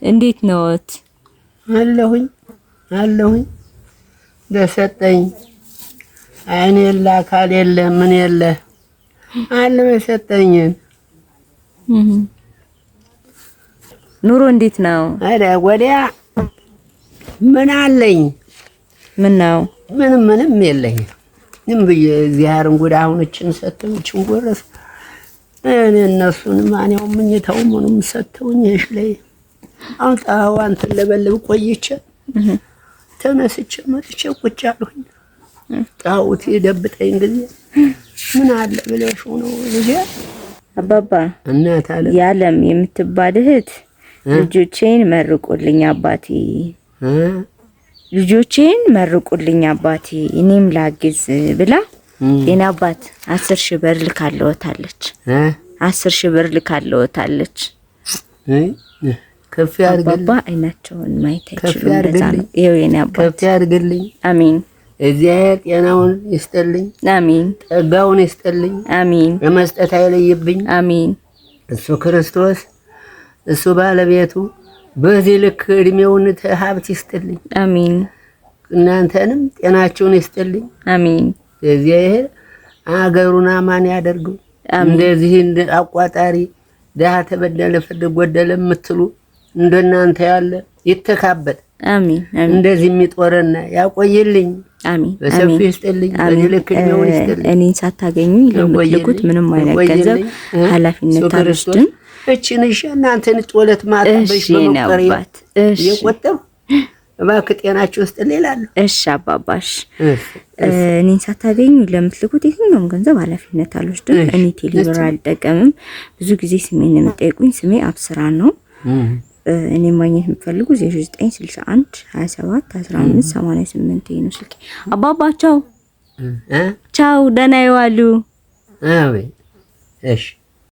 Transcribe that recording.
እንዴት ነዎት? አለሁኝ ደሰጠኝ አይኔ የለ አካል የለ ምን የለ አለ መሰጠኝ። ኑሮ እንዴት ነው? አረ ወዲያ ምን አለኝ? ምን ነው? ምንም የለኝ። ምን ብዬ እግዚአብሔርን ጉድ አሁን እችን ሰጥተው እችን ጎረስ እኔ እነሱን ማንያው ምኝታው ምንም ሰጥተውኝ እሺ ላይ አሁን ጣዋን ተለበለብ ቆይቼ ተነስቼ መጥቼ ቁጭ አልሁኝ። ጣውት ይደብጠኝ ጊዜ ምን አለ ብለሽ ነው ልጄ? አባባ እናት አለ ያለም የምትባል እህት ልጆቼን መርቁልኝ አባቴ፣ ልጆቼን መርቁልኝ አባቴ እኔም ላግዝ ብላ የኔ አባት 10,000 ብር ልካለውታለች። 10,000 ብር ልካለውታለች። ከፍ ያርግልኝ አባባ አይናቸውን ማየት አይችሉም። እንደዛ ነው። ይሄው የኔ አባት ከፍ ያርግልኝ። አሜን። እግዚአብሔር ጤናውን ይስጥልኝ። አሜን። ጸጋውን ይስጥልኝ። አሜን። በመስጠት አይለይብኝ። አሜን። እሱ ክርስቶስ እሱ ባለቤቱ በዚህ ልክ እድሜውን ሀብት ይስጥልኝ። አሜን። እናንተንም ጤናችሁን ይስጥልኝ። አሜን። እግዚአብሔር አገሩን አማን ያደርገው። እንደዚህ እንደ አቋጣሪ ደሃ ተበደለ ፍርድ ጎደለ የምትሉ እንደናንተ ያለ ይተካበት። አሜን። እንደዚህ የሚጦርና ያቆይልኝ። አሜን። በሰፊ ይስጥልኝ። በዚህ ልክ እድሜውን ይስጥልኝ። እኔን ሳታገኙ ለምትልኩት ምንም አይነት ገንዘብ ኃላፊነት አልወስድም። እቺን እሺ እናንተን ጦለት ማጣበሽ በመቆሪያ የቆጠው እባክህ ጤናችሁ ውስጥ ሌላለሁ። እሺ አባባሽ እኔን ሳታገኙ ለምትልኩት የትኛውም ገንዘብ ኃላፊነት አልወስድም። እኔ ቴሌብር አልጠቀምም። ብዙ ጊዜ ስሜን የምጠይቁኝ ስሜ አብስራ ነው። እኔ ማግኘት የምፈልጉ 0961 27 15 88 ነው ስልኬ። አባባ ቻው ቻው፣ ደህና ይዋሉ። አሜን። እሺ